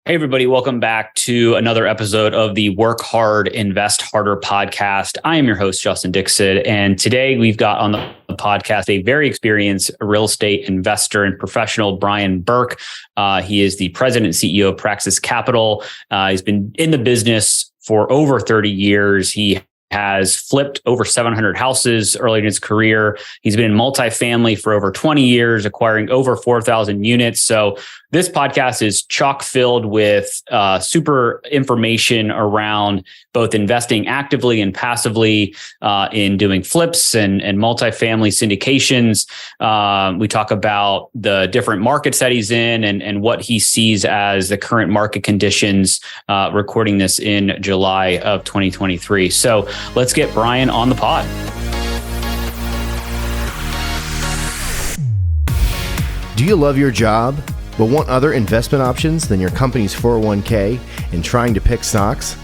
Hey, everybody. Welcome back to another episode of the Work Hard, Invest Harder podcast. I am your host, Justin Dixon. And today we've got on the podcast a very experienced real estate investor and professional, Brian Burke. He is the president and CEO of Praxis Capital. He's been in the business for over 30 years. He has flipped over 700 houses early in his career. He's been in multifamily for over 20 years, acquiring over 4,000 units. So this podcast is chock filled with super information around both investing actively and passively in doing flips and multifamily syndications. We talk about the different markets that he's in and what he sees as the current market conditions, recording this in July of 2023. So let's get Brian on the pod. Do you love your job, but want other investment options than your company's 401k and trying to pick stocks?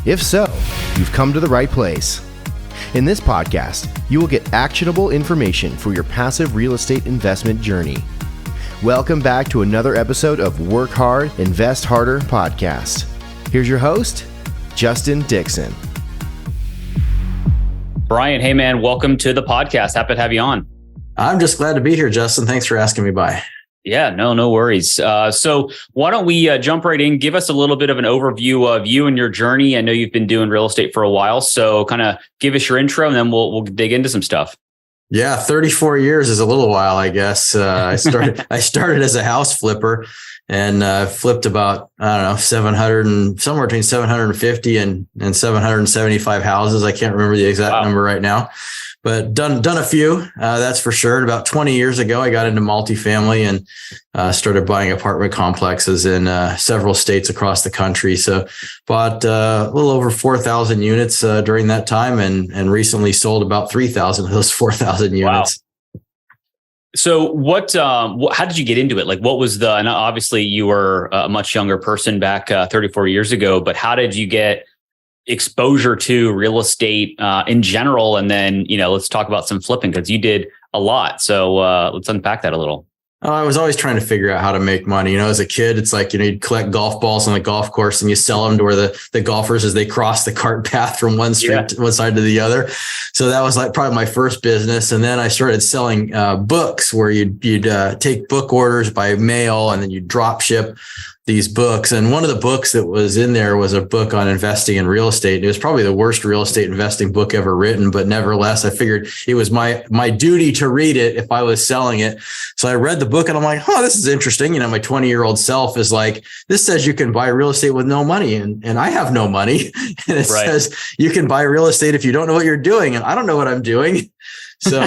If so, you've come to the right place. In this podcast, you will get actionable information for your passive real estate investment journey. Welcome back to another episode of Work Hard, Invest Harder podcast. Here's your host, Justin Dixon. Brian, hey man, welcome to the podcast. Happy to have you on. I'm just glad to be here, Justin. Thanks for asking me by. Yeah, no worries. So why don't we jump right in? Give us a little bit of an overview of you and your journey. I know you've been doing real estate for a while, so kind of give us your intro and then we'll dig into some stuff. Yeah, 34 years is a little while, I guess. I started as a house flipper and flipped about, 700 and somewhere between 750 and 775 houses. I can't remember the exact number right now, but done a few, that's for sure. About 20 years ago, I got into multifamily and started buying apartment complexes in several states across the country. So bought a little over 4,000 units during that time and recently sold about 3,000 of those 4,000 units. Wow. So how did you get into it? Like what was and obviously you were a much younger person back 34 years ago, but how did you get exposure to real estate in general? And then, let's talk about some flipping because you did a lot. So let's unpack that a little. I was always trying to figure out how to make money. As a kid, it's like, you'd collect golf balls on the golf course and you sell them to where the golfers as they cross the cart path from one street to one side to the other. So that was like probably my first business. And then I started selling books where you'd take book orders by mail and then you'd drop ship these books. And one of the books that was in there was a book on investing in real estate. It was probably the worst real estate investing book ever written, but nevertheless, I figured it was my duty to read it if I was selling it. So I read the book and I'm like, oh, this is interesting. My 20-year-old self is like, this says you can buy real estate with no money. And I have no money. And it says you can buy real estate if you don't know what you're doing. And I don't know what I'm doing. So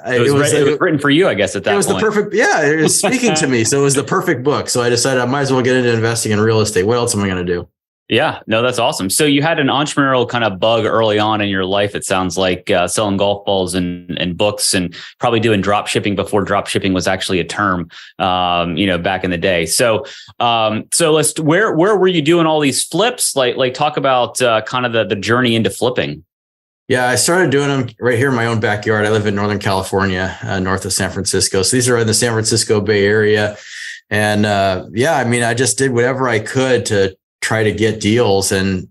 it was written for you, I guess, at that point. It was the perfect, it was speaking to me. So it was the perfect book. So I decided I might as well get into investing in real estate. What else am I going to do? Yeah, no, that's awesome. So you had an entrepreneurial kind of bug early on in your life. It sounds like selling golf balls and books and probably doing drop shipping before drop shipping was actually a term, back in the day. So where were you doing all these flips? Like talk about kind of the journey into flipping. Yeah, I started doing them right here in my own backyard. I live in Northern California, north of San Francisco. So these are in the San Francisco Bay Area. And I just did whatever I could to try to get deals and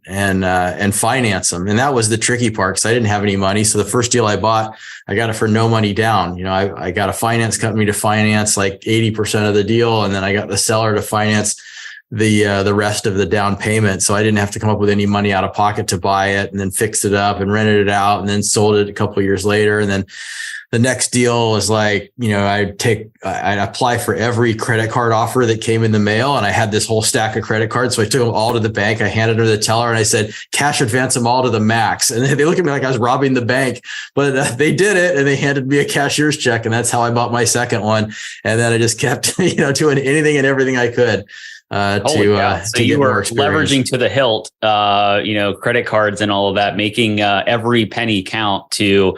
finance them. And that was the tricky part because I didn't have any money. So the first deal I bought, I got it for no money down. I got a finance company to finance like 80% of the deal. And then I got the seller to finance the rest of the down payment. So I didn't have to come up with any money out of pocket to buy it and then fixed it up and rented it out and then sold it a couple of years later. And then the next deal was like, I'd apply for every credit card offer that came in the mail. And I had this whole stack of credit cards. So I took them all to the bank. I handed them to the teller and I said, cash advance them all to the max. And they looked at me like I was robbing the bank, but they did it. And they handed me a cashier's check. And that's how I bought my second one. And then I just kept, doing anything and everything I could. So you were leveraging to the hilt, credit cards and all of that, making every penny count to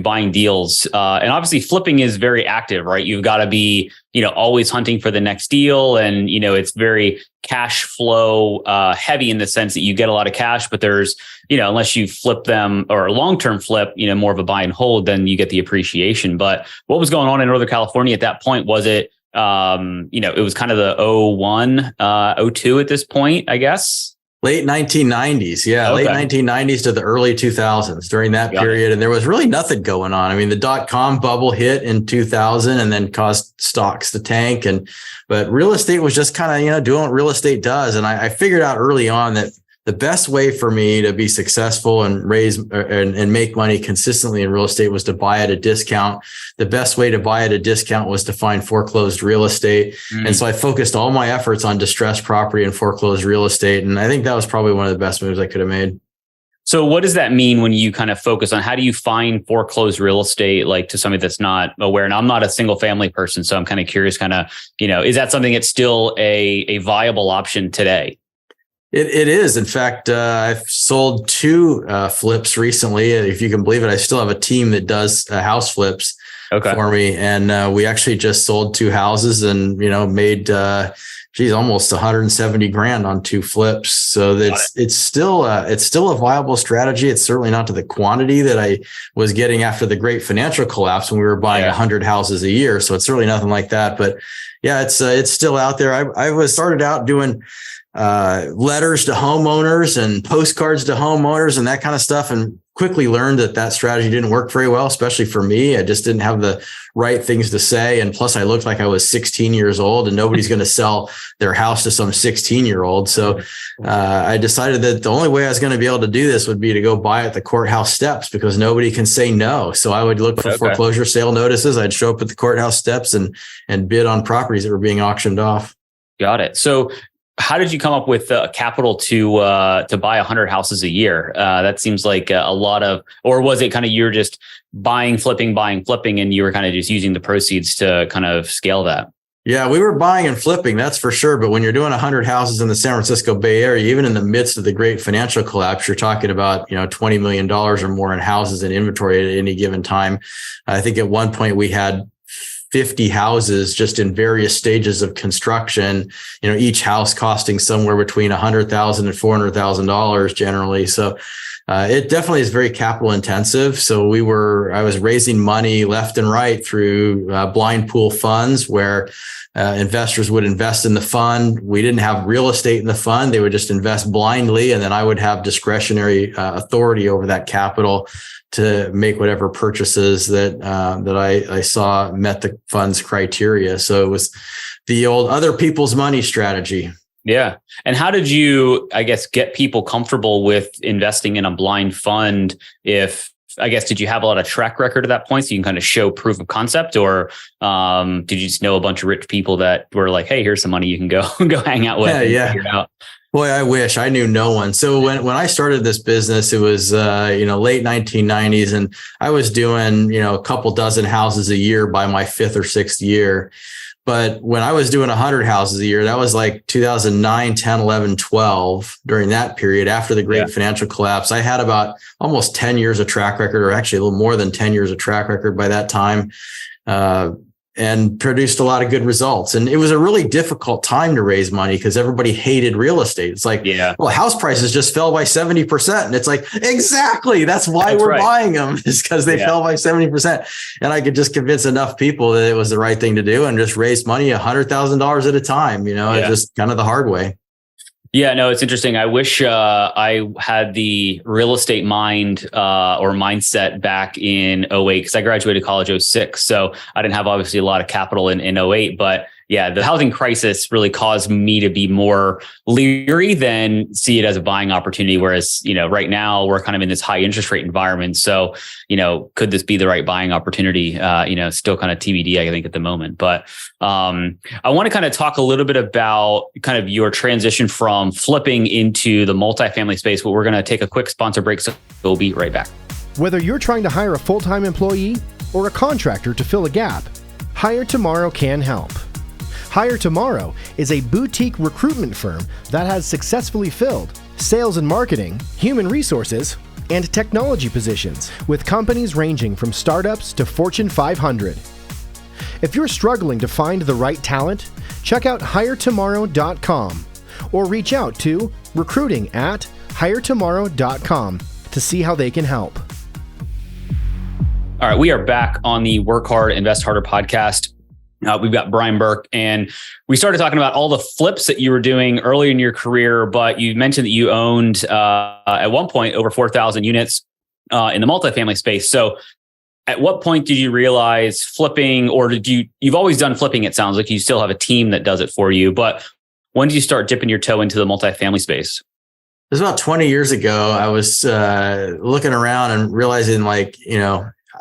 buying deals. And obviously flipping is very active, right? You've got to be, always hunting for the next deal. And, it's very cash flow heavy in the sense that you get a lot of cash, but there's, unless you flip them or a long-term flip, more of a buy and hold, then you get the appreciation. But what was going on in Northern California at that point? Was it it was kind of the 01, 02 at this point, I guess. Late 1990s. Yeah. Okay. Late 1990s to the early 2000s during that period. And there was really nothing going on. I mean, the dot-com bubble hit in 2000 and then caused stocks to tank. But real estate was just kind of, doing what real estate does. And I figured out early on that the best way for me to be successful and raise and make money consistently in real estate was to buy at a discount. The best way to buy at a discount was to find foreclosed real estate. Mm-hmm. And so I focused all my efforts on distressed property and foreclosed real estate. And I think that was probably one of the best moves I could have made. So what does that mean when you kind of focus on how do you find foreclosed real estate, like to somebody that's not aware? And I'm not a single family person, so I'm kind of curious, is that something that's still a viable option today? It is. In fact, I've sold 2 flips recently. If you can believe it, I still have a team that does house flips for me. And we actually just sold 2 houses and, made, almost 170 grand on 2 flips. So it's still a viable strategy. It's certainly not to the quantity that I was getting after the great financial collapse when we were buying 100 houses a year. So it's certainly nothing like that. But yeah, it's still out there. I started out doing letters to homeowners and postcards to homeowners and that kind of stuff, and quickly learned that strategy didn't work very well, especially for me. I just didn't have the right things to say. And plus I looked like I was 16 years old and nobody's going to sell their house to some 16-year-old. So I decided that the only way I was going to be able to do this would be to go buy at the courthouse steps because nobody can say no. So I would look for foreclosure sale notices. I'd show up at the courthouse steps and bid on properties that were being auctioned off. Got it. So how did you come up with capital to buy 100 houses a year? That seems like a lot of, or was it kind of you're just buying, flipping, and you were kind of just using the proceeds to kind of scale that? Yeah, we were buying and flipping, that's for sure. But when you're doing 100 houses in the San Francisco Bay Area, even in the midst of the great financial collapse, you're talking about, $20 million or more in houses and inventory at any given time. I think at one point we had 50 houses just in various stages of construction, each house costing somewhere between $100,000 and $400,000 generally. So it definitely is very capital intensive. So I was raising money left and right through blind pool funds where investors would invest in the fund. We didn't have real estate in the fund. They would just invest blindly. And then I would have discretionary authority over that capital to make whatever purchases that I saw met the fund's criteria. So it was the old other people's money strategy. Yeah. And how did you, get people comfortable with investing in a blind fund? Did you have a lot of track record at that point so you can kind of show proof of concept, or did you just know a bunch of rich people that were like, hey, here's some money you can go hang out with and figure it out? Boy, I wish I knew no one. So when I started this business, it was, late 1990s, and I was doing, a couple dozen houses a year by my 5th or 6th year. But when I was doing 100 houses a year, that was like 2009, 10, 11, 12. During that period, after the great financial collapse, I had about almost 10 years of track record, or actually a little more than 10 years of track record by that time. And produced a lot of good results. And it was a really difficult time to raise money because everybody hated real estate. It's like, well, house prices just fell by 70%. And it's like, exactly. That's why we're buying them, is because they fell by 70%. And I could just convince enough people that it was the right thing to do and just raise money $100,000 at a time, It's just kind of the hard way. Yeah, no, it's interesting. I wish I had the real estate mind or mindset back in 08, because I graduated college 06. So I didn't have obviously a lot of capital in 08, but yeah, the housing crisis really caused me to be more leery than see it as a buying opportunity. Whereas, right now we're kind of in this high interest rate environment. So, could this be the right buying opportunity? Still kind of TBD, I think, at the moment. But I want to kind of talk a little bit about kind of your transition from flipping into the multifamily space, but we're going to take a quick sponsor break. So we'll be right back. Whether you're trying to hire a full-time employee or a contractor to fill a gap, Hire Tomorrow can help. Hire Tomorrow is a boutique recruitment firm that has successfully filled sales and marketing, human resources, and technology positions with companies ranging from startups to Fortune 500. If you're struggling to find the right talent, check out hiretomorrow.com or reach out to recruiting@hiretomorrow.com to see how they can help. All right, we are back on the Work Hard, Invest Harder podcast. We've got Brian Burke, and we started talking about all the flips that you were doing early in your career, but you mentioned that you owned at one point over 4,000 units in the multifamily space. So at what point did you realize flipping, or you've always done flipping? It sounds like you still have a team that does it for you, but when did you start dipping your toe into the multifamily space? It was about 20 years ago. I was looking around and realizing, like,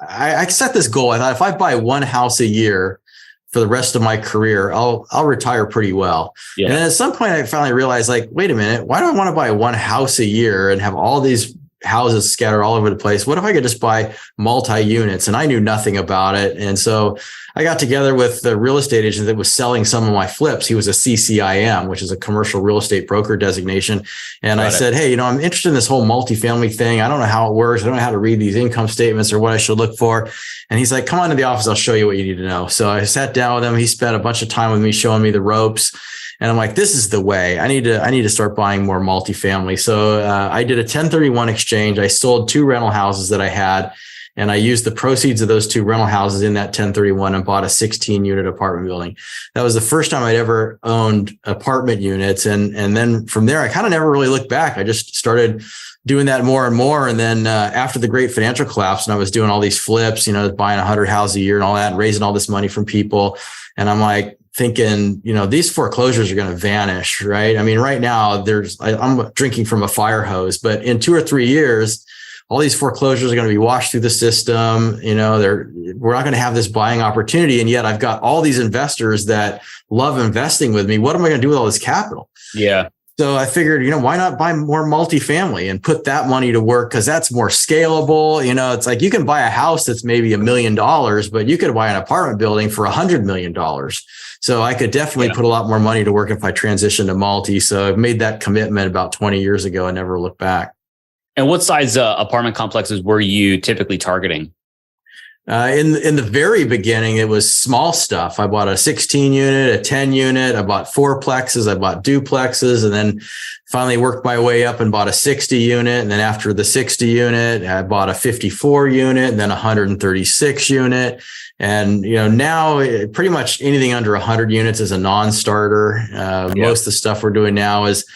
I set this goal. I thought if I buy one house a year for the rest of my career, I'll retire pretty well. Yeah. And then at some point I finally realized, like, wait a minute, why do I want to buy one house a year and have all these houses scattered all over the place? What if I could just buy multi-units? And I knew nothing about it. And so I got together with the real estate agent that was selling some of my flips. He was a CCIM, which is a commercial real estate broker designation. And I said, hey, I'm interested in this whole multifamily thing. I don't know how it works. I don't know how to read these income statements or what I should look for. And he's like, come on to the office. I'll show you what you need to know. So I sat down with him. He spent a bunch of time with me showing me the ropes. And I'm like, this is the way. I need to start buying more multifamily. So I did a 1031 exchange. I sold 2 rental houses that I had, and I used the proceeds of those 2 rental houses in that 1031 and bought a 16-unit apartment building. That was the first time I'd ever owned apartment units. And then from there, I kind of never really looked back. I just started doing that more and more. And then after the great financial collapse, and I was doing all these flips, buying 100 houses a year and all that, and raising all this money from people. And I'm like, thinking, these foreclosures are going to vanish, right? I mean, right now I'm drinking from a fire hose, but in 2 or 3 years, all these foreclosures are going to be washed through the system. We're not going to have this buying opportunity. And yet I've got all these investors that love investing with me. What am I going to do with all this capital? Yeah. So I figured, why not buy more multifamily and put that money to work? Because that's more scalable. It's like you can buy a house that's maybe $1 million, but you could buy an apartment building for $100 million. So I could definitely put a lot more money to work if I transitioned to multi. So I've made that commitment about 20 years ago and never looked back. And what size apartment complexes were you typically targeting? In the very beginning, it was small stuff. I bought a 16 unit, a 10 unit. I bought 4plexes. I bought duplexes, and then finally worked my way up and bought a 60 unit. And then after the 60 unit, I bought a 54 unit and then a 136 unit. And, now pretty much anything under 100 units is a non-starter. Most of the stuff we're doing now is,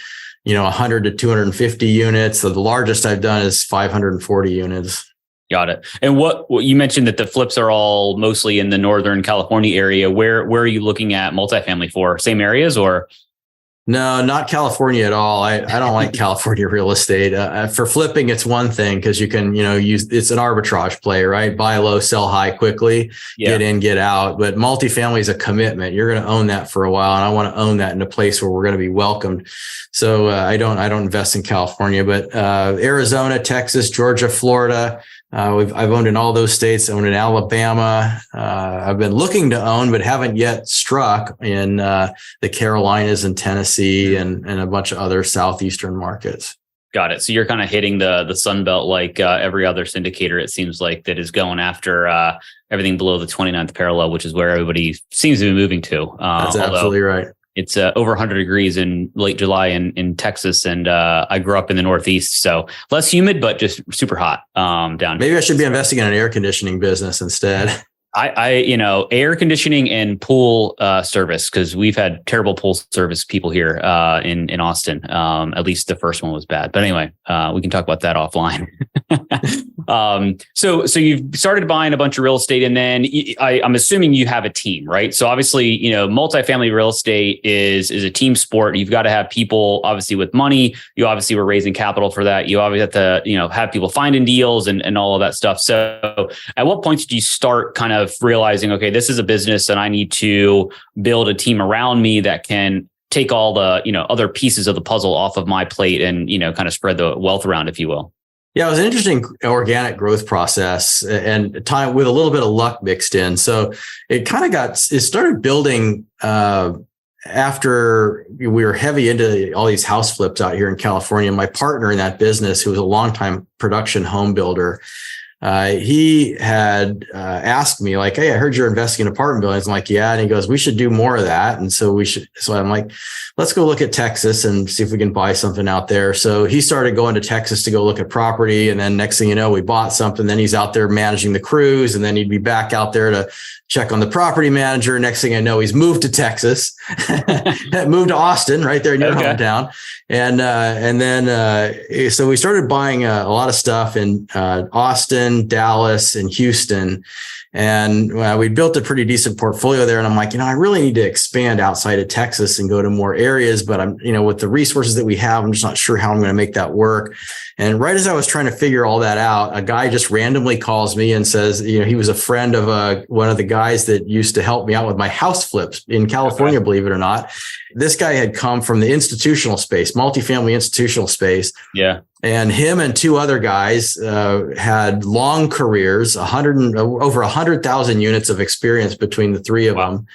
100 to 250 units. So the largest I've done is 540 units. Got it. And what you mentioned that the flips are all mostly in the Northern California area. Where are you looking at multifamily for? Same areas or? No, not California at all. I don't like California real estate. For flipping, it's one thing because you can, it's an arbitrage play, right? Buy low, sell high quickly, get in, get out. But multifamily is a commitment. You're going to own that for a while, and I want to own that in a place where we're going to be welcomed. So I don't invest in California, but Arizona, Texas, Georgia, Florida. I've owned in all those states. I owned in Alabama. I've been looking to own, but haven't yet struck in the Carolinas and Tennessee and a bunch of other southeastern markets. Got it. So you're kind of hitting the Sun Belt like every other syndicator, it seems like, that is going after everything below the 29th parallel, which is where everybody seems to be moving to. That's absolutely right. It's over 100 degrees in late July in Texas, and I grew up in the Northeast, so less humid, but just super hot down. Maybe I should be investing in an air conditioning business instead. I air conditioning and pool service, because we've had terrible pool service people here in Austin. At least the first one was bad, but anyway, we can talk about that offline. So you've started buying a bunch of real estate, and then I'm assuming you have a team, right? So obviously, multifamily real estate is a team sport. You've got to have people obviously with money. You obviously were raising capital for that. You obviously have to, have people finding deals and all of that stuff. So at what point did you start kind of realizing, okay, this is a business and I need to build a team around me that can take all the, other pieces of the puzzle off of my plate and, kind of spread the wealth around, if you will? Yeah, it was an interesting organic growth process and time with a little bit of luck mixed in. So it started building after we were heavy into all these house flips out here in California. My partner in that business, who was a longtime production home builder, he had asked me like, "Hey, I heard you're investing in apartment buildings." I'm like, "Yeah." And he goes, "We should do more of that." And so I'm like, "Let's go look at Texas and see if we can buy something out there." So he started going to Texas to go look at property. And then next thing you know, we bought something. Then he's out there managing the crews, and then he'd be back out there to check on the property manager. Next thing I know, he's moved to Texas, moved to Austin, right there in your hometown. And then so we started buying a lot of stuff in Austin, Dallas, and Houston. And we built a pretty decent portfolio there. And I'm like, I really need to expand outside of Texas and go to more areas. But I'm, with the resources that we have, I'm just not sure how I'm going to make that work. And right as I was trying to figure all that out, a guy just randomly calls me and says, he was a friend of one of the guys that used to help me out with my house flips in California, believe it or not. This guy had come from the institutional space, multifamily institutional space. Yeah. And him and two other guys had long careers, over 100,000 units of experience between the three of them.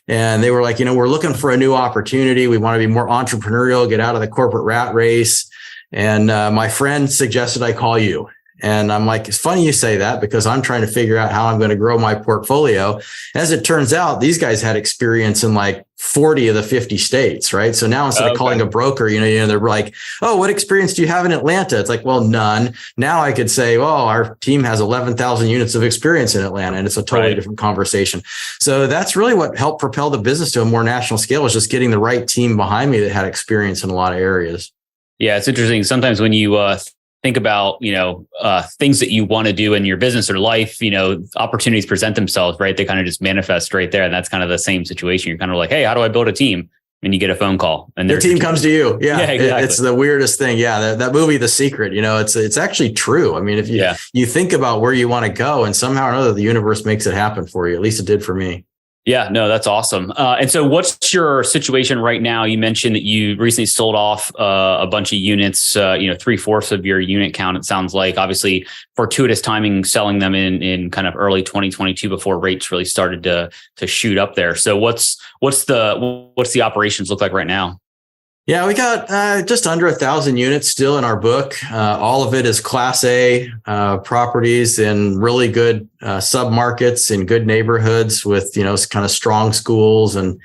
And they were like, we're looking for a new opportunity. We want to be more entrepreneurial, get out of the corporate rat race. And my friend suggested I call you. And I'm like, it's funny you say that because I'm trying to figure out how I'm going to grow my portfolio. As it turns out, these guys had experience in like 40 of the 50 states, right? So now instead of calling a broker, they're like, "Oh, what experience do you have in Atlanta?" It's like, well, none. Now I could say, "Oh, our team has 11,000 units of experience in Atlanta," and it's a totally different conversation. So that's really what helped propel the business to a more national scale, is just getting the right team behind me that had experience in a lot of areas. Yeah, it's interesting. Sometimes when you think about, things that you want to do in your business or life, opportunities present themselves, right? They kind of just manifest right there. And that's kind of the same situation. You're kind of like, "Hey, how do I build a team?" And you get a phone call and their team comes to you. Yeah, exactly. It's the weirdest thing. Yeah. That movie, The Secret, it's actually true. I mean, if you think about where you want to go and somehow or another, the universe makes it happen for you. At least it did for me. Yeah, no, that's awesome. And so what's your situation right now? You mentioned that you recently sold off a bunch of units, 3/4 of your unit count. It sounds like, obviously fortuitous timing, selling them in kind of early 2022 before rates really started to shoot up there. So what's the operations look like right now? Yeah, we got just under 1,000 units still in our book. All of it is Class A properties in really good submarkets in good neighborhoods with, kind of strong schools and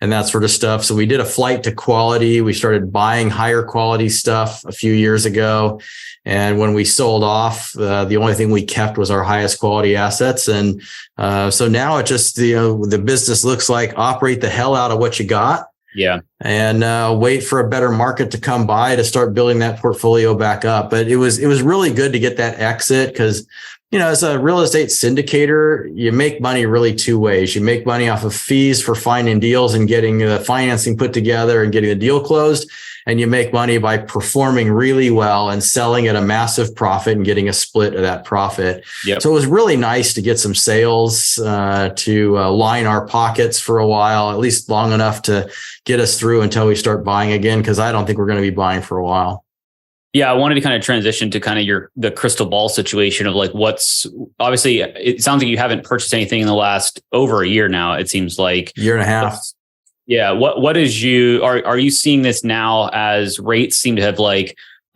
that sort of stuff. So we did a flight to quality. We started buying higher quality stuff a few years ago. And when we sold off, the only thing we kept was our highest quality assets. And so now it just, the business looks like operate the hell out of what you got. Yeah. And wait for a better market to come by to start building that portfolio back up. But it was really good to get that exit because, as a real estate syndicator, you make money really two ways. You make money off of fees for finding deals and getting the financing put together and getting the deal closed. And you make money by performing really well and selling at a massive profit and getting a split of that profit. Yep. So it was really nice to get some sales to line our pockets for a while, at least long enough to get us through until we start buying again, because I don't think we're going to be buying for a while. Yeah, I wanted to kind of transition to kind of the crystal ball situation of like obviously it sounds like you haven't purchased anything in the last over a year now. It seems like year and a half. Yeah. What is are you seeing this now as rates seem to have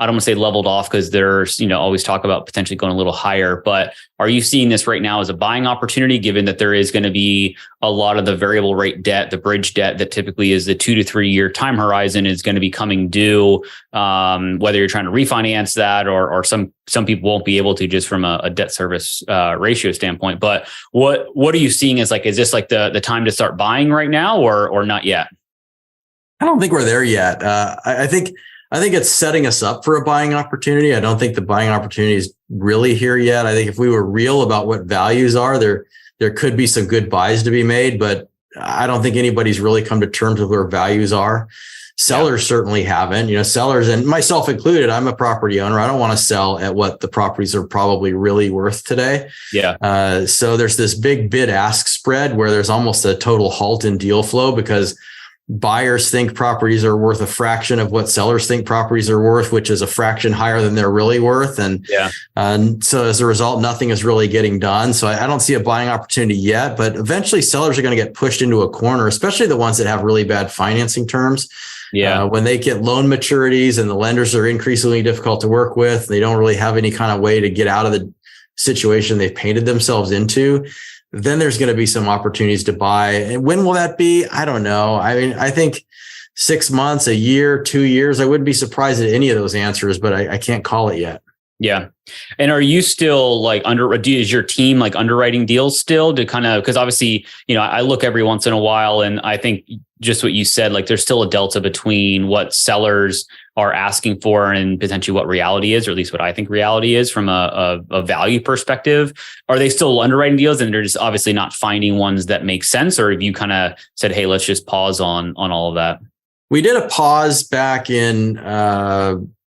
I don't want to say leveled off because there's, always talk about potentially going a little higher, but are you seeing this right now as a buying opportunity, given that there is going to be a lot of the variable rate debt, the bridge debt that typically is the 2 to 3 year time horizon is going to be coming due, whether you're trying to refinance that or some people won't be able to just from a debt service ratio standpoint. But what are you seeing as is this the time to start buying right now or not yet? I don't think we're there yet. I think it's setting us up for a buying opportunity. I don't think the buying opportunity is really here yet. I think if we were real about what values are, there could be some good buys to be made, but I don't think anybody's really come to terms with where values are. Sellers certainly haven't. Sellers, and myself included, I'm a property owner. I don't want to sell at what the properties are probably really worth today. Yeah. So there's this big bid-ask spread where there's almost a total halt in deal flow because buyers think properties are worth a fraction of what sellers think properties are worth, which is a fraction higher than they're really worth. And so as a result, nothing is really getting done. So I don't see a buying opportunity yet, but eventually sellers are going to get pushed into a corner, especially the ones that have really bad financing terms. Yeah. When they get loan maturities and the lenders are increasingly difficult to work with, they don't really have any kind of way to get out of situation they've painted themselves into, then there's going to be some opportunities to buy. And when will that be? I don't know. I mean, I think 6 months, a year, 2 years, I wouldn't be surprised at any of those answers, but I can't call it yet. Yeah. And are you still like is your team like underwriting deals still to kind of, because obviously, I look every once in a while and I think just what you said, like there's still a delta between what sellers are asking for and potentially what reality is, or at least what I think reality is from a value perspective. Are they still underwriting deals and they're just obviously not finding ones that make sense? Or have you kind of said, hey, let's just pause on all of that? We did a pause back in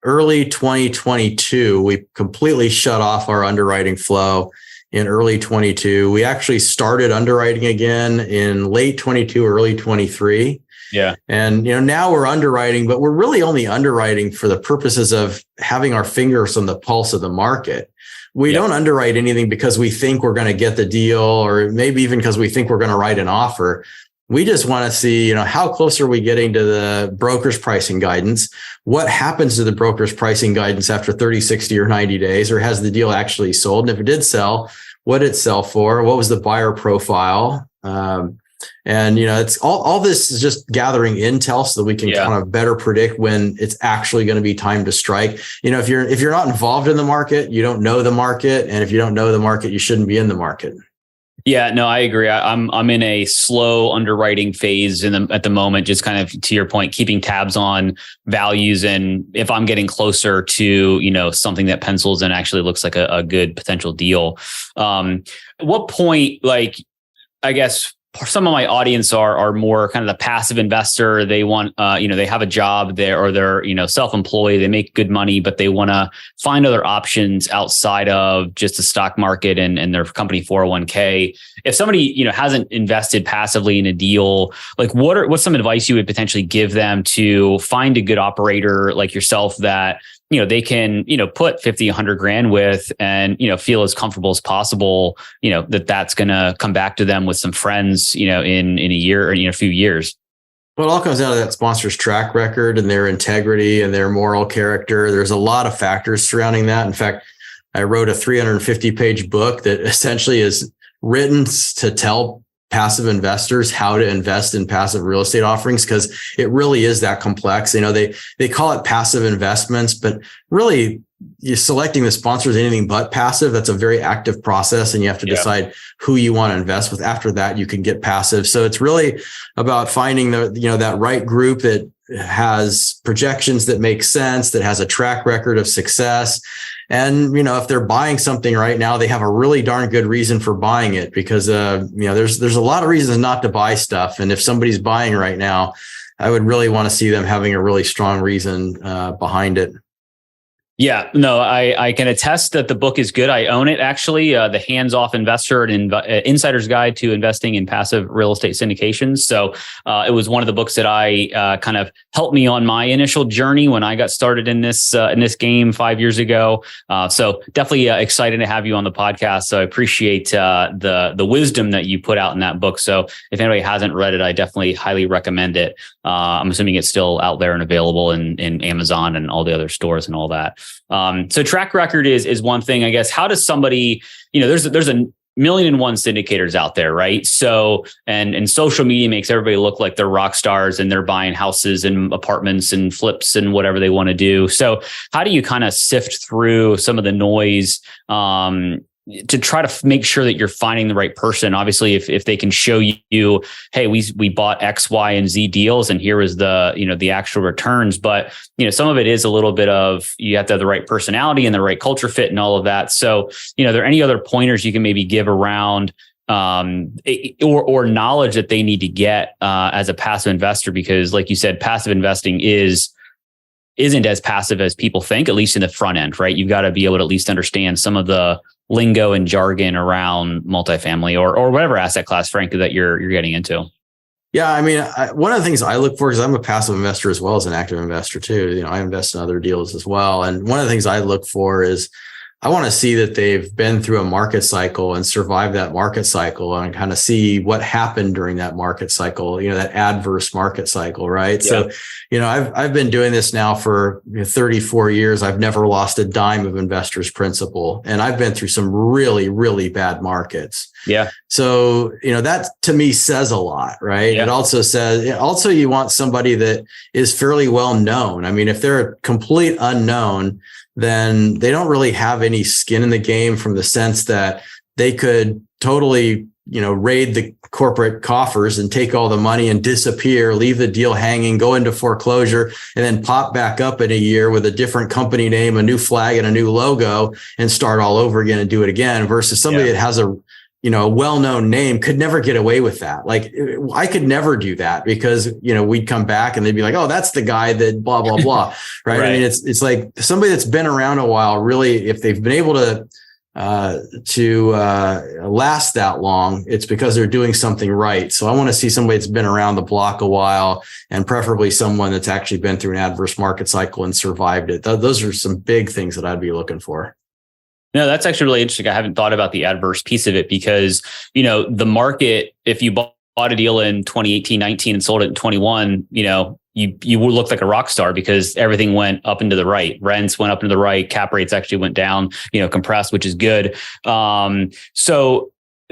early 2022. We completely shut off our underwriting flow in early 22. We actually started underwriting again in late 22, early 23. Yeah. And, now we're underwriting, but we're really only underwriting for the purposes of having our fingers on the pulse of the market. We don't underwrite anything because we think we're going to get the deal, or maybe even because we think we're going to write an offer. We just want to see, how close are we getting to the broker's pricing guidance? What happens to the broker's pricing guidance after 30, 60, or 90 days? Or has the deal actually sold? And if it did sell, what did it sell for? What was the buyer profile? And, it's all this is just gathering intel so that we can kind of better predict when it's actually going to be time to strike. If you're not involved in the market, you don't know the market. And if you don't know the market, you shouldn't be in the market. Yeah, no, I agree. I'm in a slow underwriting phase at the moment, just kind of to your point, keeping tabs on values. And if I'm getting closer to, something that pencils and actually looks like a good potential deal. At what point, I guess some of my audience are more kind of the passive investor. They want, they have a job there, or they're, self-employed, they make good money, but they want to find other options outside of just the stock market and their company 401k. If somebody, hasn't invested passively in a deal, like what's some advice you would potentially give them to find a good operator like yourself that, they can, put 50, 100 grand with and, feel as comfortable as possible, that's going to come back to them with some friends, in a year or, a few years. Well, it all comes down to that sponsor's track record and their integrity and their moral character. There's a lot of factors surrounding that. In fact, I wrote a 350-page book that essentially is written to tell passive investors how to invest in passive real estate offerings, because it really is that complex. They call it passive investments, but really you're selecting the sponsors anything but passive. That's a very active process, and you have to decide who you want to invest with. After that, you can get passive. So it's really about finding that right group that has projections that make sense, that has a track record of success. And, if they're buying something right now, they have a really darn good reason for buying it, because, there's a lot of reasons not to buy stuff. And if somebody's buying right now, I would really want to see them having a really strong reason behind it. Yeah, no, I can attest that the book is good. I own it, actually, The Hands-Off Investor, an Insider's Guide to Investing in Passive Real Estate Syndications. So it was one of the books that I kind of helped me on my initial journey when I got started in this game 5 years ago. So definitely excited to have you on the podcast. So I appreciate the wisdom that you put out in that book. So if anybody hasn't read it, I definitely highly recommend it. I'm assuming it's still out there and available in Amazon and all the other stores and all that. So track record is one thing, I guess. How does somebody, there's a million and one syndicators out there, right? So, and social media makes everybody look like they're rock stars and they're buying houses and apartments and flips and whatever they want to do. So how do you kind of sift through some of the noise, to try to make sure that you're finding the right person? Obviously, if they can show you, hey, we bought X, Y, and Z deals, and here is the actual returns. But some of it is a little bit of, you have to have the right personality and the right culture fit and all of that. So, are there any other pointers you can maybe give around or knowledge that they need to get as a passive investor? Because, like you said, passive investing isn't as passive as people think, at least in the front end, right? You've got to be able to at least understand some of the lingo and jargon around multifamily or whatever asset class, frankly, that you're getting into. Yeah, I mean, one of the things I look for, because I'm a passive investor as well as an active investor too. I invest in other deals as well, and one of the things I look for is I want to see that they've been through a market cycle and survived that market cycle, and kind of see what happened during that market cycle, that adverse market cycle, right? Yeah. So, I've been doing this now for 34 years. I've never lost a dime of investors' principal, and I've been through some really, really bad markets. Yeah. So, that to me says a lot, right? Yeah. It also says, you want somebody that is fairly well known. I mean, if they're a complete unknown, then they don't really have any skin in the game, from the sense that they could totally, raid the corporate coffers and take all the money and disappear, leave the deal hanging, go into foreclosure, and then pop back up in a year with a different company name, a new flag and a new logo, and start all over again and do it again, versus somebody that has a well-known name could never get away with that. Like, I could never do that, because, we'd come back and they'd be like, oh, that's the guy that blah, blah, blah. Right. I mean, it's like somebody that's been around a while, really, if they've been able to last that long, it's because they're doing something right. So I want to see somebody that's been around the block a while, and preferably someone that's actually been through an adverse market cycle and survived it. Those are some big things that I'd be looking for. No, that's actually really interesting. I haven't thought about the adverse piece of it, because, the market, if you bought a deal in 2018, 19 and sold it in 21, you would look like a rock star, because everything went up and to the right. Rents went up and to the right. Cap rates actually went down, compressed, which is good.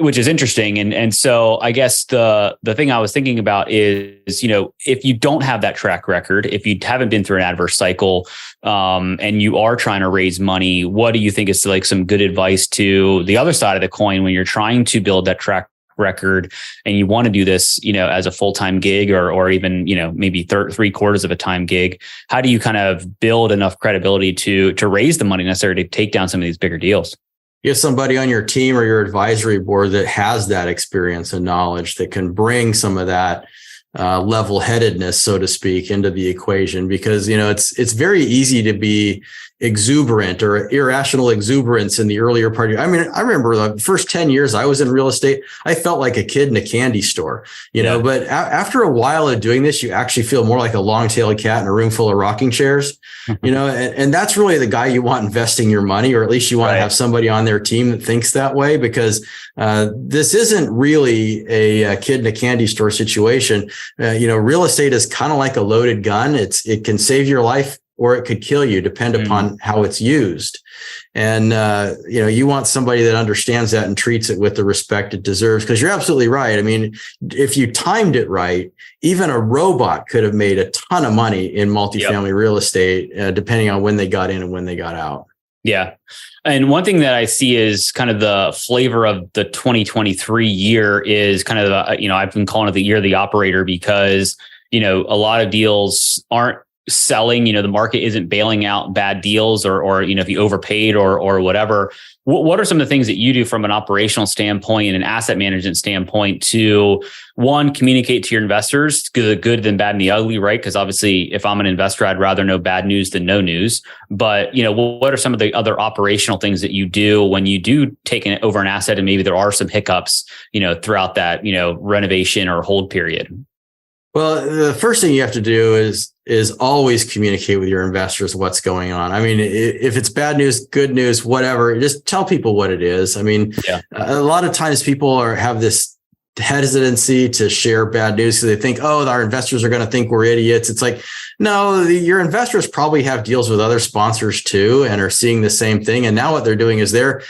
Which is interesting. And so I guess the thing I was thinking about is, if you don't have that track record, if you haven't been through an adverse cycle, and you are trying to raise money, what do you think is like some good advice to the other side of the coin when you're trying to build that track record and you want to do this, as a full-time gig, or even, maybe 3/4 of a time gig? How do you kind of build enough credibility to raise the money necessary to take down some of these bigger deals? You have somebody on your team or your advisory board that has that experience and knowledge, that can bring some of that level-headedness, so to speak, into the equation, because, it's very easy to be exuberant or irrational exuberance in the earlier part. I mean, I remember the first 10 years I was in real estate, I felt like a kid in a candy store, but after a while of doing this, you actually feel more like a long-tailed cat in a room full of rocking chairs, and that's really the guy you want investing your money, or at least you want to have somebody on their team that thinks that way, because this isn't really a kid in a candy store situation. Real estate is kind of like a loaded gun. It can save your life, or it could kill you, depend upon how it's used. And, you want somebody that understands that and treats it with the respect it deserves, because you're absolutely right. I mean, if you timed it right, even a robot could have made a ton of money in multifamily real estate, depending on when they got in and when they got out. Yeah. And one thing that I see is kind of the flavor of the 2023 year is kind of, I've been calling it the year of the operator, because, a lot of deals aren't selling, the market isn't bailing out bad deals, or if you overpaid or whatever. What are some of the things that you do from an operational standpoint and an asset management standpoint to, one, communicate to your investors the good, the bad, and the ugly, right? Because obviously, if I'm an investor, I'd rather know bad news than no news. But, what are some of the other operational things that you do when you do take over an asset and maybe there are some hiccups, throughout that, renovation or hold period? Well, the first thing you have to do is always communicate with your investors what's going on. I mean, if it's bad news, good news, whatever, just tell people what it is. I mean, a lot of times people have this hesitancy to share bad news because they think, oh, our investors are going to think we're idiots. It's like, no, your investors probably have deals with other sponsors too, and are seeing the same thing. And now what they're doing is they're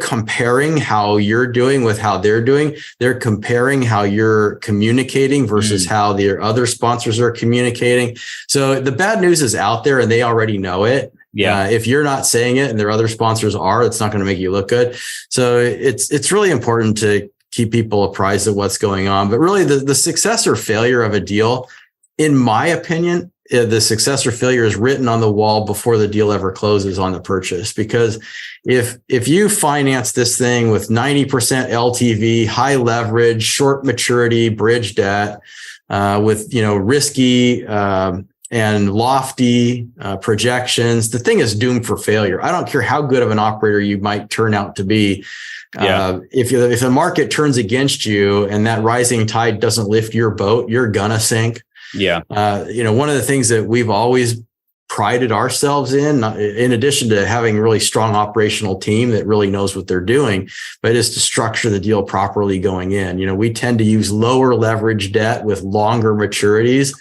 comparing how you're doing with how they're doing. They're comparing how you're communicating versus how the other sponsors are communicating. So the bad news is out there and they already know it. Yeah. If you're not saying it and their other sponsors are, it's not going to make you look good. So it's really important to keep people apprised of what's going on. But really the success or failure of a deal, in my opinion, the success or failure is written on the wall before the deal ever closes on the purchase. Because if you finance this thing with 90% LTV, high leverage, short maturity, bridge debt, with, risky, and lofty projections, the thing is doomed for failure. I don't care how good of an operator you might turn out to be. If the market turns against you and that rising tide doesn't lift your boat, you're gonna sink. One of the things that we've always prided ourselves in addition to having a really strong operational team that really knows what they're doing, but is to structure the deal properly going in. We tend to use lower leverage debt with longer maturities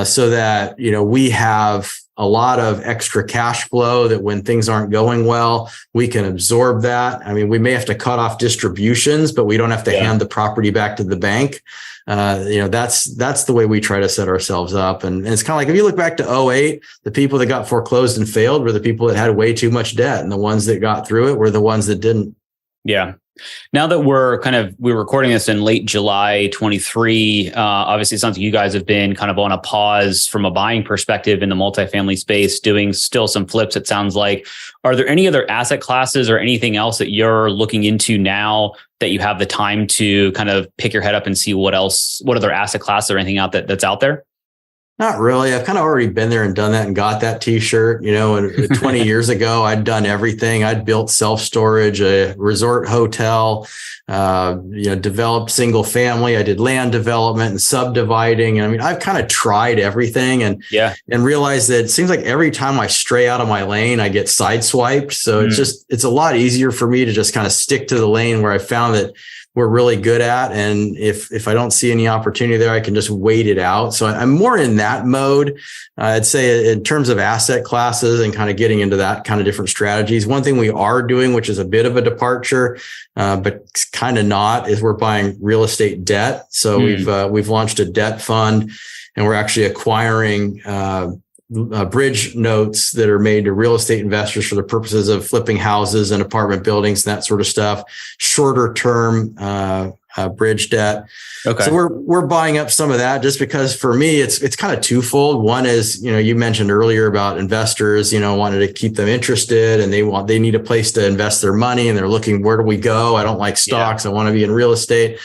so that, we have a lot of extra cash flow that when things aren't going well, we can absorb that. I mean, we may have to cut off distributions, but we don't have to hand the property back to the bank. That's the way we try to set ourselves up. And it's kind of like, if you look back to 2008, the people that got foreclosed and failed were the people that had way too much debt. And the ones that got through it were the ones that didn't. Yeah. Now that we're recording this in late July 23, obviously it sounds like you guys have been kind of on a pause from a buying perspective in the multifamily space, doing still some flips, it sounds like. Are there any other asset classes or anything else that you're looking into now that you have the time to kind of pick your head up and see what other asset classes or anything that's out there? Not really. I've kind of already been there and done that and got that t-shirt, and 20 years ago, I'd done everything. I'd built self-storage, a resort hotel, developed single family. I did land development and subdividing. I mean, I've kind of tried everything and realized that it seems like every time I stray out of my lane, I get sideswiped. So it's a lot easier for me to just kind of stick to the lane where I found that we're really good at. And if I don't see any opportunity there, I can just wait it out. So I'm more in that mode. I'd say in terms of asset classes and kind of getting into that kind of different strategies. One thing we are doing, which is a bit of a departure, but kind of not, is we're buying real estate debt. So we've launched a debt fund, and we're actually acquiring bridge notes that are made to real estate investors for the purposes of flipping houses and apartment buildings and that sort of stuff. Shorter term bridge debt. Okay. So we're buying up some of that just because for me it's kind of twofold. One is, you mentioned earlier about investors, wanted to keep them interested, and they need a place to invest their money, and they're looking, where do we go? I don't like stocks. I want to be in real estate.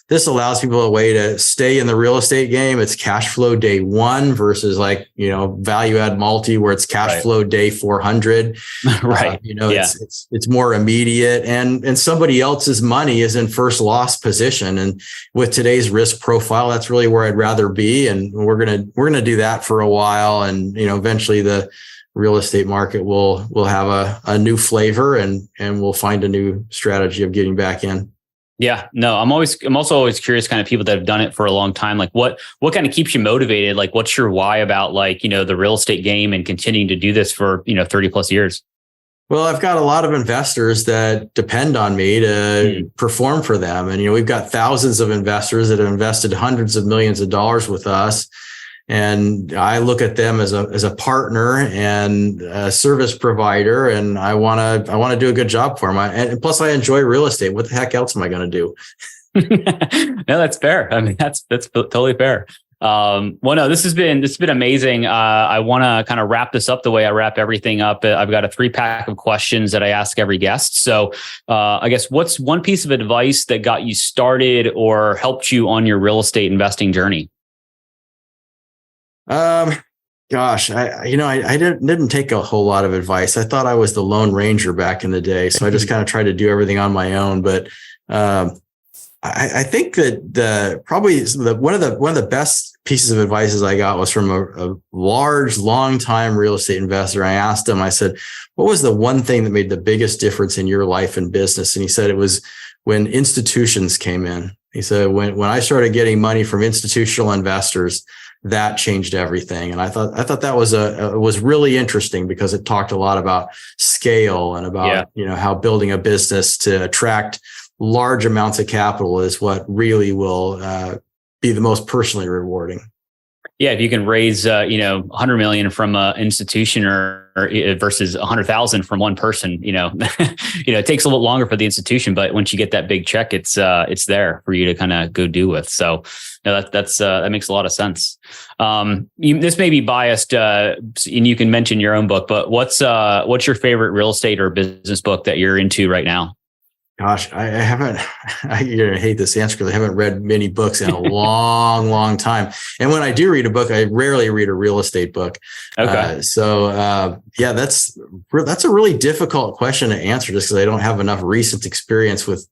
This allows people a way to stay in the real estate game. It's cash flow day one versus value add multi where it's cash flow day 400. Right. It's more immediate, and somebody else's money is in first loss position. And with today's risk profile, that's really where I'd rather be. And we're going to do that for a while. And, eventually the real estate market will have a new flavor, and we'll find a new strategy of getting back in. Yeah, no, I'm also always curious, kind of people that have done it for a long time, like what kind of keeps you motivated? Like, what's your why about the real estate game and continuing to do this for, 30 plus years? Well, I've got a lot of investors that depend on me to perform for them. And, we've got thousands of investors that have invested hundreds of millions of dollars with us. And I look at them as a partner and a service provider, and I want to do a good job for them. And plus, I enjoy real estate. What the heck else am I going to do? No, that's fair. I mean, that's totally fair. Well, no, this has been amazing. I want to kind of wrap this up the way I wrap everything up. I've got a 3-pack of questions that I ask every guest. So, I guess what's one piece of advice that got you started or helped you on your real estate investing journey? Gosh, I didn't take a whole lot of advice. I thought I was the Lone Ranger back in the day. So I just kind of tried to do everything on my own. But, I think that one of the best pieces of advice I got was from a large, long-time real estate investor. I asked him, I said, what was the one thing that made the biggest difference in your life and business? And he said, it was when institutions came in. He said, when I started getting money from institutional investors, that changed everything. And I thought that was really interesting because it talked a lot about scale and about, how building a business to attract large amounts of capital is what really will be the most personally rewarding. Yeah, if you can raise, 100 million from an institution or versus 100,000 from one person, it takes a little longer for the institution, but once you get that big check, it's there for you to kind of go do with. So that makes a lot of sense. This may be biased, and you can mention your own book, but what's your favorite real estate or business book that you're into right now? Gosh, I haven't, you're going to hate this answer because I haven't read many books in a long, long time. And when I do read a book, I rarely read a real estate book. Okay. Yeah, that's a really difficult question to answer just because I don't have enough recent experience with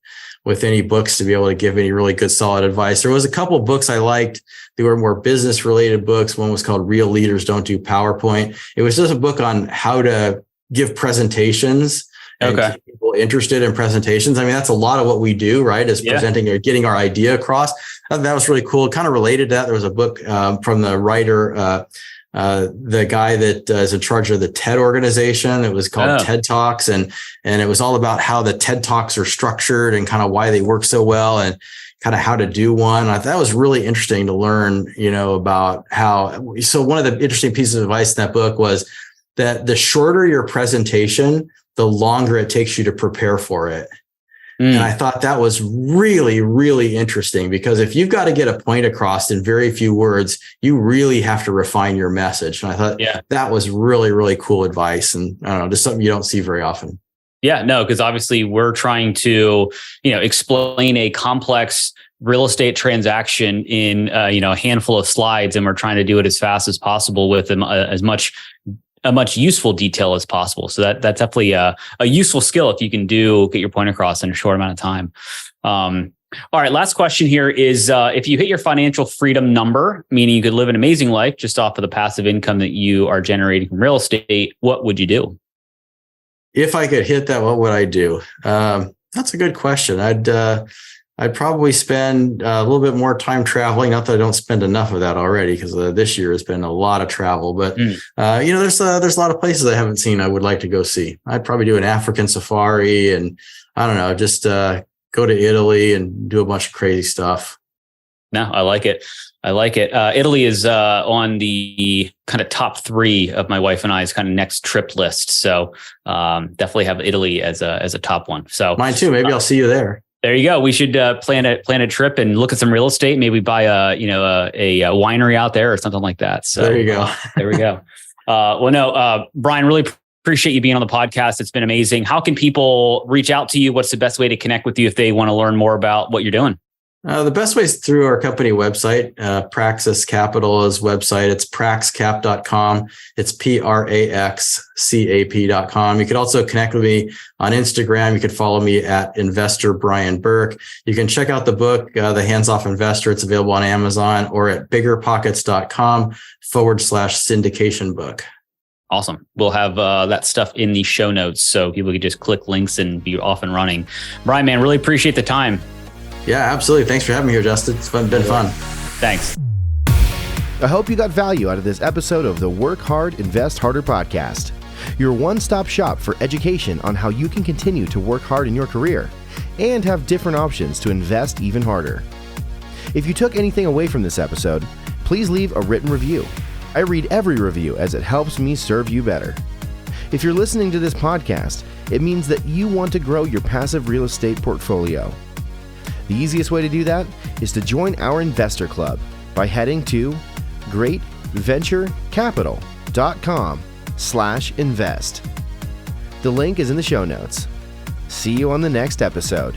any books to be able to give any really good, solid advice. There was a couple of books I liked. They were more business related books. One was called Real Leaders Don't Do PowerPoint. It was just a book on how to give presentations and keep people interested in presentations. I mean, that's a lot of what we do, right? Is presenting or getting our idea across. That was really cool. Kind of related to that, there was a book from the writer, the guy that is in charge of the TED organization. It was called TedTalks, and it was all about how the TED Talks are structured and kind of why they work so well and kind of how to do one. I thought that was really interesting to learn, about how. So one of the interesting pieces of advice in that book was that the shorter your presentation, the longer it takes you to prepare for it. And I thought that was really, really interesting because if you've got to get a point across in very few words, you really have to refine your message. And I thought that was really, really cool advice. And I don't know, just something you don't see very often. Yeah, no, because obviously we're trying to, explain a complex real estate transaction in, a handful of slides, and we're trying to do it as fast as possible with as much useful detail as possible. So that's definitely a useful skill if you can get your point across in a short amount of time. All right. Last question here is, if you hit your financial freedom number, meaning you could live an amazing life just off of the passive income that you are generating from real estate, what would you do? If I could hit that, what would I do? That's a good question. I'd probably spend a little bit more time traveling. Not that I don't spend enough of that already, because this year has been a lot of travel. But there's a lot of places I haven't seen I would like to go see. I'd probably do an African safari, and I don't know, just go to Italy and do a bunch of crazy stuff. No, I like it. Italy is on the kind of top 3 of my wife and I's kind of next trip list. So definitely have Italy as a top one. So mine too. Maybe I'll see you there. There you go. We should plan a trip and look at some real estate. Maybe buy a winery out there or something like that. So there you go. There we go. Brian, really appreciate you being on the podcast. It's been amazing. How can people reach out to you? What's the best way to connect with you if they want to learn more about what you're doing? The best way is through our company website. Praxis Capital's website. It's praxcap.com. It's praxcap.com. You could also connect with me on Instagram. You could follow me at Investor Brian Burke. You can check out the book, The Hands-Off Investor. It's available on Amazon or at biggerpockets.com/syndication book. Awesome. We'll have that stuff in the show notes so people can just click links and be off and running. Brian, man, really appreciate the time. Yeah, absolutely. Thanks for having me here, Justin. It's been fun. Thanks. I hope you got value out of this episode of the Work Hard, Invest Harder podcast. Your one-stop shop for education on how you can continue to work hard in your career and have different options to invest even harder. If you took anything away from this episode, please leave a written review. I read every review as it helps me serve you better. If you're listening to this podcast, it means that you want to grow your passive real estate portfolio. The easiest way to do that is to join our investor club by heading to greatventurecapital.com/invest. The link is in the show notes. See you on the next episode.